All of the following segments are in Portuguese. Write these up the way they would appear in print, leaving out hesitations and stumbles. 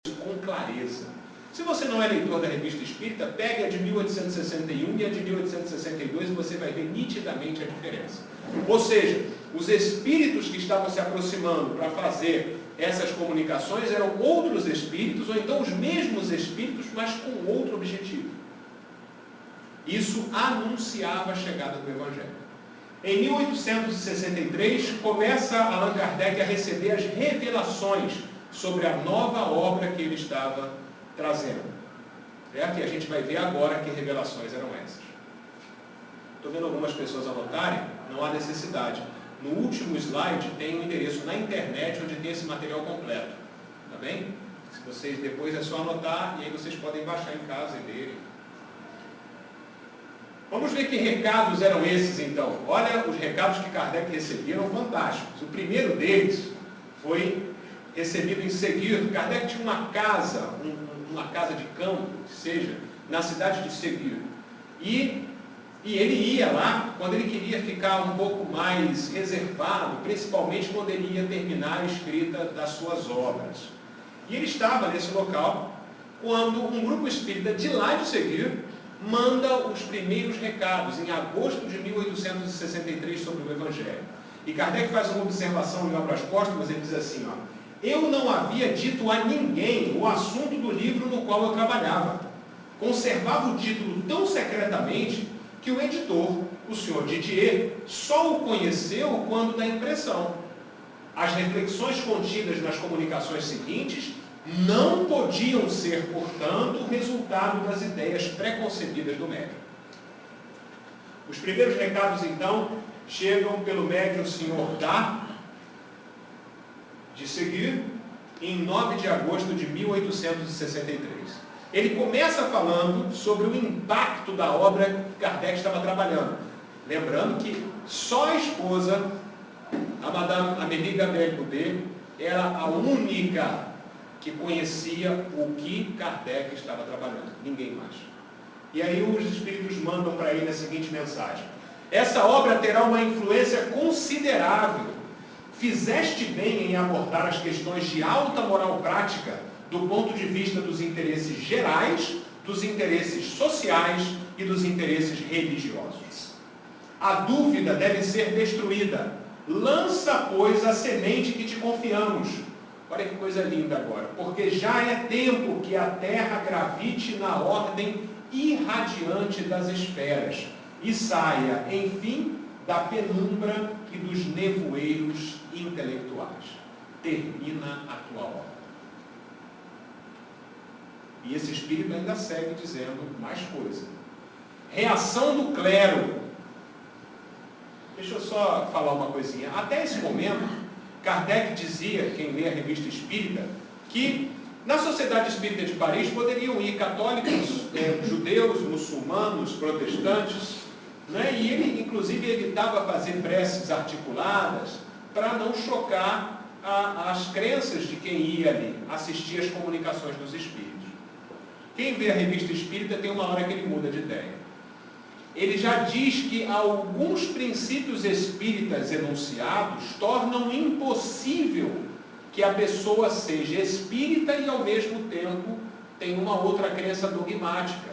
com clareza. Se você não é leitor da Revista Espírita, pegue a de 1861 e a de 1862 e você vai ver nitidamente a diferença. Ou seja, os espíritos que estavam se aproximando para fazer essas comunicações eram outros espíritos, ou então os mesmos espíritos, mas com outro objetivo. Isso anunciava a chegada do Evangelho. Em 1863, começa Allan Kardec a receber as revelações sobre a nova obra que ele estava trazendo. Certo? E a gente vai ver agora que revelações eram essas. Estou vendo algumas pessoas anotarem, não há necessidade. No último slide tem um endereço na internet onde tem esse material completo. Tá bem? Se vocês depois é só anotar e aí vocês podem baixar em casa e lerem. Vamos ver que recados eram esses então. Olha os recados que Kardec recebia, eram fantásticos. O primeiro deles foi recebido em Seguir. Kardec tinha uma casa de campo, que seja, na cidade de Seguir. E ele ia lá quando ele queria ficar um pouco mais reservado, principalmente quando ele ia terminar a escrita das suas obras. E ele estava nesse local quando um grupo espírita de lá de Seguir manda os primeiros recados, em agosto de 1863, sobre o Evangelho. E Kardec faz uma observação em Obras Póstumas, ele diz assim, ó: eu não havia dito a ninguém o assunto do livro no qual eu trabalhava. Conservava o título tão secretamente que o editor, o senhor Didier, só o conheceu quando da impressão. As reflexões contidas nas comunicações seguintes não podiam ser, portanto, resultado das ideias preconcebidas do médium. Os primeiros recados, então, chegam pelo médium Sr. Dá, de Seguir, em 9 de agosto de 1863. Ele começa falando sobre o impacto da obra que Kardec estava trabalhando. Lembrando que só a esposa, a Madame Amélie Gabrielle Boudet, era a única que conhecia o que Kardec estava trabalhando, ninguém mais. E aí os espíritos mandam para ele a seguinte mensagem: essa obra terá uma influência considerável. Fizeste bem em abordar as questões de alta moral prática do ponto de vista dos interesses gerais, dos interesses sociais e dos interesses religiosos. A dúvida deve ser destruída. Lança, pois, a semente que te confiamos. Olha que coisa linda agora. Porque já é tempo que a Terra gravite na ordem irradiante das esferas e saia, enfim, da penumbra e dos nevoeiros intelectuais. Termina a tua obra. E esse espírito ainda segue dizendo mais coisa. Reação do clero. Deixa eu só falar uma coisinha. Até esse momento, Kardec dizia, quem lê a Revista Espírita, que na Sociedade Espírita de Paris poderiam ir católicos, judeus, muçulmanos, protestantes, né? E ele, inclusive, evitava fazer preces articuladas para não chocar as crenças de quem ia ali assistir às comunicações dos espíritos. Quem vê a Revista Espírita tem uma hora que ele muda de ideia. Ele já diz que alguns princípios espíritas enunciados tornam impossível que a pessoa seja espírita e, ao mesmo tempo, tenha uma outra crença dogmática.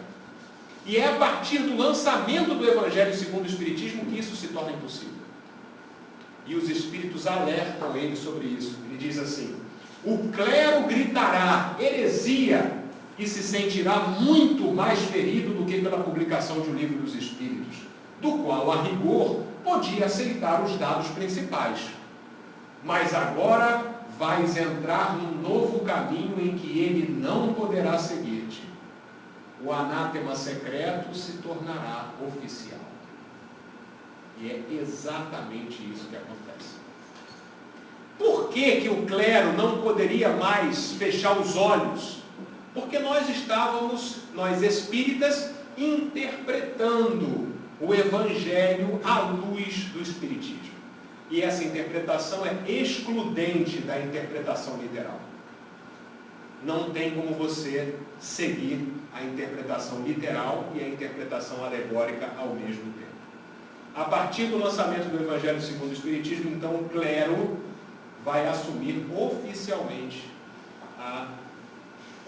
E é a partir do lançamento do Evangelho segundo o Espiritismo que isso se torna impossível. E os espíritos alertam ele sobre isso. Ele diz assim: o clero gritará heresia e se sentirá muito mais ferido do que pela publicação de um livro dos Espíritos, do qual, a rigor, podia aceitar os dados principais. Mas agora vais entrar num novo caminho em que ele não poderá seguir-te. O anátema secreto se tornará oficial. E é exatamente isso que acontece. Por que o clero não poderia mais fechar os olhos? Porque nós espíritas, interpretando o Evangelho à luz do Espiritismo. E essa interpretação é excludente da interpretação literal. Não tem como você seguir a interpretação literal e a interpretação alegórica ao mesmo tempo. A partir do lançamento do Evangelho segundo o Espiritismo, então o clero vai assumir oficialmente a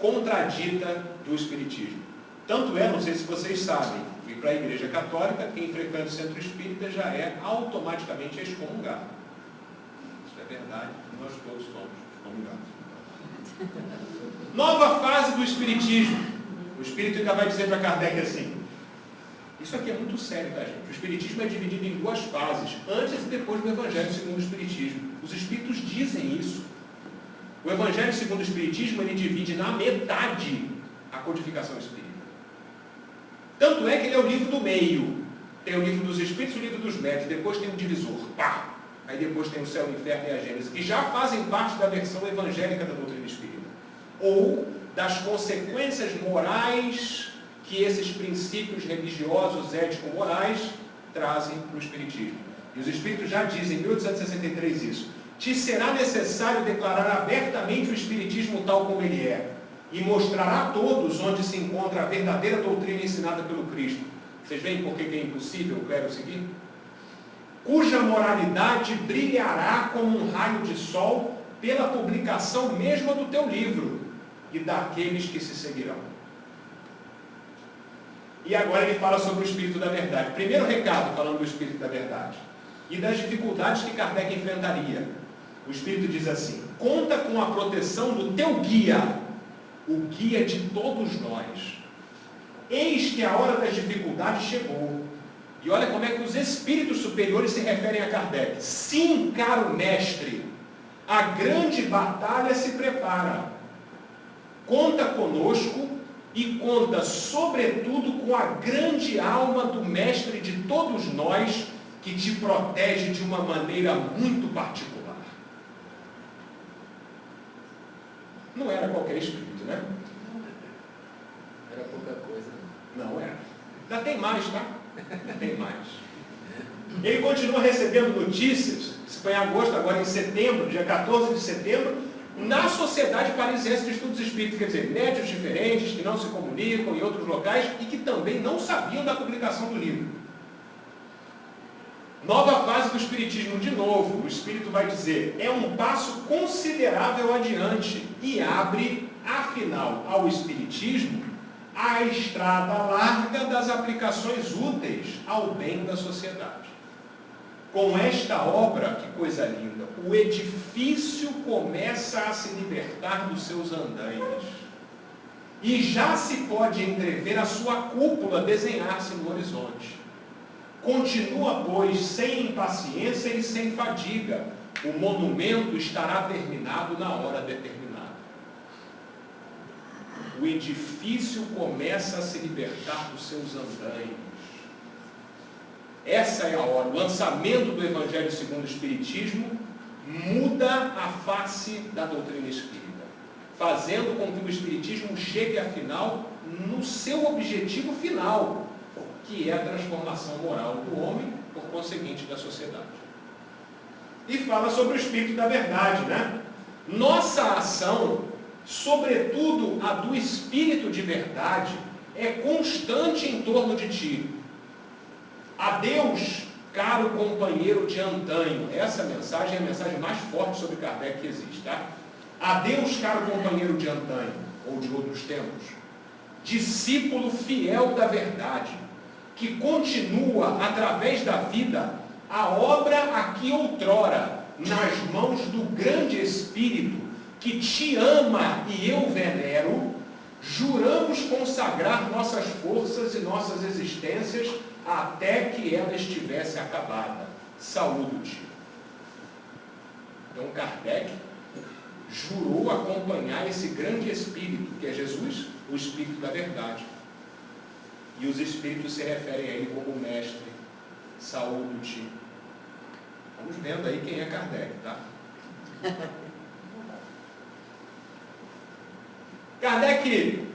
contradita do Espiritismo. Tanto é, não sei se vocês sabem, que para a Igreja Católica, quem frequenta o centro espírita já é automaticamente excomungado. Isso é verdade, nós todos somos excomungados. Nova fase do Espiritismo. O Espírito ainda vai dizer para Kardec assim, isso aqui é muito sério, tá, gente? O Espiritismo é dividido em duas fases, antes e depois do Evangelho segundo o Espiritismo. Os Espíritos dizem isso. O Evangelho segundo o Espiritismo, ele divide na metade a codificação espírita. Tanto é que ele é o livro do meio. Tem o livro dos Espíritos e o livro dos Médiuns. Depois tem o divisor. Pá! Aí depois tem o céu, o inferno e a Gênese, que já fazem parte da versão evangélica da doutrina espírita. Ou das consequências morais que esses princípios religiosos, ético-morais, trazem para o Espiritismo. E os Espíritos já dizem, em 1863, isso. Te será necessário declarar abertamente o Espiritismo tal como ele é, e mostrar a todos onde se encontra a verdadeira doutrina ensinada pelo Cristo. Vocês veem por que é impossível o clero seguir? Cuja moralidade brilhará como um raio de sol pela publicação mesma do teu livro e daqueles que se seguirão. E agora ele fala sobre o Espírito da Verdade. Primeiro recado, falando do Espírito da Verdade. E das dificuldades que Kardec enfrentaria. O Espírito diz assim, conta com a proteção do teu guia, o guia de todos nós. Eis que a hora das dificuldades chegou. E olha como é que os espíritos superiores se referem a Kardec. Sim, caro mestre, a grande batalha se prepara. Conta conosco e conta, sobretudo, com a grande alma do mestre de todos nós, que te protege de uma maneira muito particular. Não era qualquer espírito, né? Era pouca coisa. Não era. Ainda tem mais, tá? Tem mais. Ele continua recebendo notícias, isso foi em agosto, agora em setembro, dia 14 de setembro, na Sociedade Parisiense de Estudos Espíritas, quer dizer, médiuns diferentes que não se comunicam em outros locais e que também não sabiam da publicação do livro. Nova fase do Espiritismo, de novo, o Espírito vai dizer, é um passo considerável adiante e abre, afinal, ao Espiritismo, a estrada larga das aplicações úteis ao bem da sociedade. Com esta obra, que coisa linda, o edifício começa a se libertar dos seus andaimes. E já se pode entrever a sua cúpula desenhar-se no horizonte. Continua, pois, sem impaciência e sem fadiga. O monumento estará terminado na hora determinada. O edifício começa a se libertar dos seus andaimes. Essa é a hora. O lançamento do Evangelho segundo o Espiritismo muda a face da doutrina espírita, fazendo com que o Espiritismo chegue, afinal, no seu objetivo final, que é a transformação moral do homem, por conseguinte, da sociedade. E fala sobre o Espírito da Verdade, né? Nossa ação, sobretudo a do Espírito de Verdade, é constante em torno de ti. Adeus, caro companheiro de antanho. Essa mensagem é a mensagem mais forte sobre Kardec que existe, tá? Adeus, caro companheiro de antanho, ou de outros tempos. Discípulo fiel da verdade, que continua, através da vida, a obra aqui outrora, nas mãos do grande Espírito, que te ama e eu venero, juramos consagrar nossas forças e nossas existências até que ela estivesse acabada. Saúdo-te. Então Kardec jurou acompanhar esse grande Espírito, que é Jesus, o Espírito da Verdade. E os Espíritos se referem a ele como mestre. Saúdo-te. Vamos vendo aí quem é Kardec, tá? Kardec,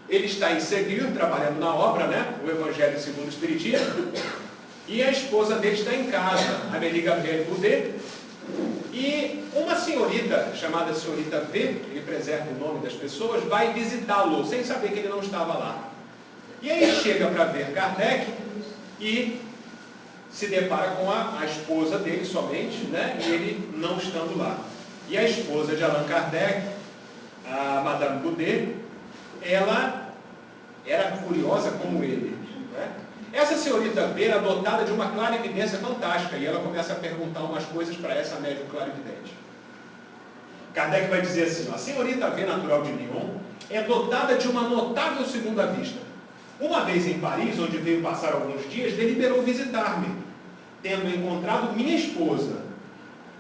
ele está em seguir, trabalhando na obra, né? O Evangelho segundo o Espiritismo. E a esposa dele está em casa, a Amélie Gabrielle Boudet. E uma senhorita, chamada senhorita V, ele preserva o nome das pessoas, vai visitá-lo, sem saber que ele não estava lá. E aí chega para ver Kardec e se depara com a esposa dele somente, né? E ele não estando lá. E a esposa de Allan Kardec, a Madame Boudet, ela era curiosa como ele. Né? Essa senhorita B era dotada de uma clarividência fantástica, e ela começa a perguntar umas coisas para essa médium clarividente. Kardec vai dizer assim, ó, a senhorita V, natural de Lyon, é dotada de uma notável segunda vista. Uma vez em Paris, onde veio passar alguns dias, deliberou visitar-me, tendo encontrado minha esposa,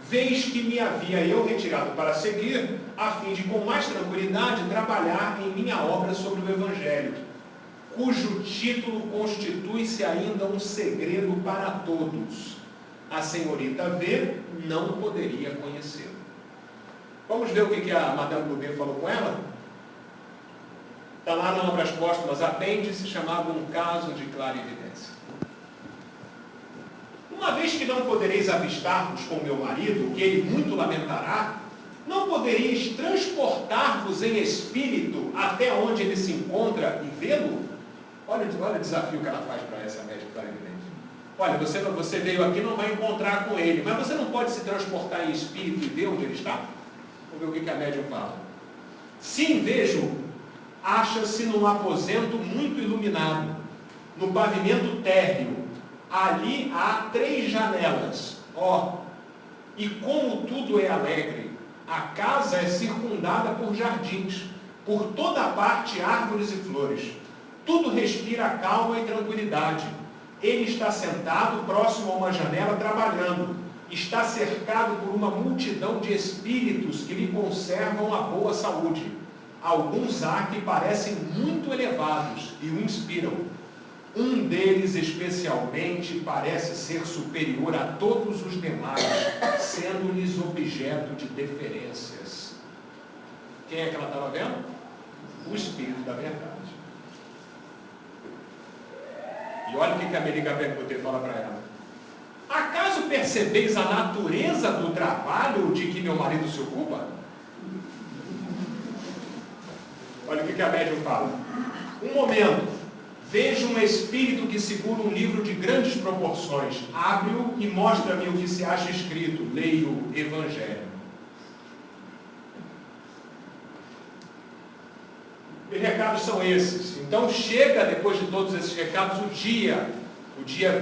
vez que me havia eu retirado para seguir, a fim de, com mais tranquilidade, trabalhar em minha obra sobre o Evangelho, cujo título constitui-se ainda um segredo para todos. A senhorita V não poderia conhecê-lo. Vamos ver o que a Madame Boudet falou com ela? Está lá na Obras Póstumas, apêndice, chamado Um Caso de Clarividência. Uma vez que não podereis avistar-vos com meu marido, que ele muito lamentará, não poderíeis transportar-vos em espírito até onde ele se encontra e vê-lo? Olha o desafio que ela faz para essa médica clarividente. Olha, você veio aqui e não vai encontrar com ele, mas você não pode se transportar em espírito e ver onde ele está? Vamos ver o que a médium fala. Sim, vejo, acha-se num aposento muito iluminado, no pavimento térreo. Ali há 3 janelas, e como tudo é alegre, a casa é circundada por jardins, por toda a parte árvores e flores, tudo respira calma e tranquilidade. Ele está sentado próximo a uma janela trabalhando, está cercado por uma multidão de espíritos que lhe conservam a boa saúde. Alguns há que parecem muito elevados e o inspiram. Um deles, especialmente, parece ser superior a todos os demais, sendo-lhes objeto de deferências. Quem é que ela estava vendo? O Espírito da Verdade. E olha o que a América Boudet fala para ela. Acaso percebeis a natureza do trabalho de que meu marido se ocupa? Olha o que a médium fala. Um momento. Vejo um espírito que segura um livro de grandes proporções. Abre-o e mostra-me o que se acha escrito. Leio o Evangelho. E recados são esses. Então chega, depois de todos esses recados, o dia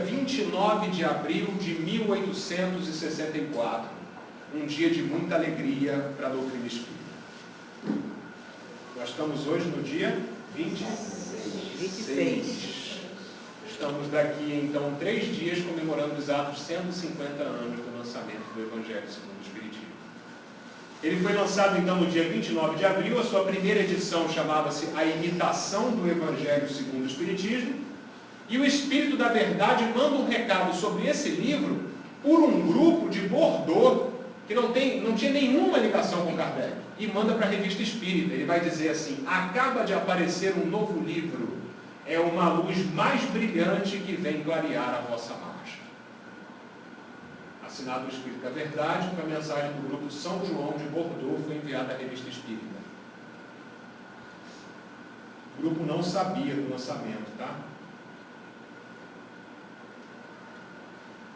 29 de abril de 1864. Um dia de muita alegria para a doutrina espírita. Nós estamos hoje no dia 26. Estamos daqui, então, 3 dias comemorando exatos 150 anos do lançamento do Evangelho segundo o Espiritismo. Ele foi lançado, então, no dia 29 de abril. A sua primeira edição chamava-se A Imitação do Evangelho segundo o Espiritismo. E o Espírito da Verdade manda um recado sobre esse livro por um grupo de Bordeaux, que não tinha nenhuma ligação com Kardec, e manda para a Revista Espírita. Ele vai dizer assim: acaba de aparecer um novo livro, é uma luz mais brilhante que vem clarear a vossa marcha. Assinado o Espírito da Verdade, com a mensagem do grupo São João de Bordeaux, foi enviada à Revista Espírita. O grupo não sabia do lançamento, tá?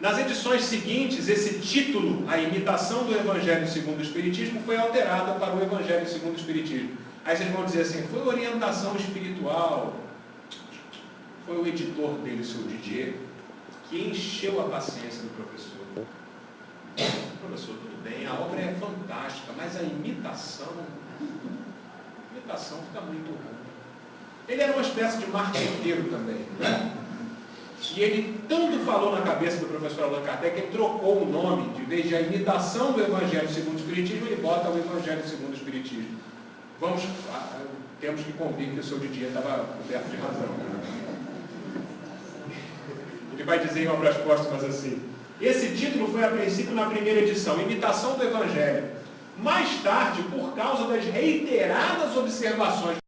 Nas edições seguintes, esse título, A Imitação do Evangelho segundo o Espiritismo, foi alterado para o Evangelho segundo o Espiritismo. Aí vocês vão dizer assim, foi orientação espiritual. Foi o editor dele, o seu Didier, que encheu a paciência do professor. Professor, tudo bem, a obra é fantástica, mas a imitação fica muito ruim. Ele era uma espécie de marqueteiro também, né? E ele tanto falou na cabeça do professor Allan Kardec que ele trocou o nome, de vez de A Imitação do Evangelho segundo o Espiritismo, ele bota o Evangelho segundo o Espiritismo. Temos que convir que o seu Didier estava coberto de razão. Ele vai dizer em Obras Póstumas assim: esse título foi a princípio na primeira edição, Imitação do Evangelho. Mais tarde, por causa das reiteradas observações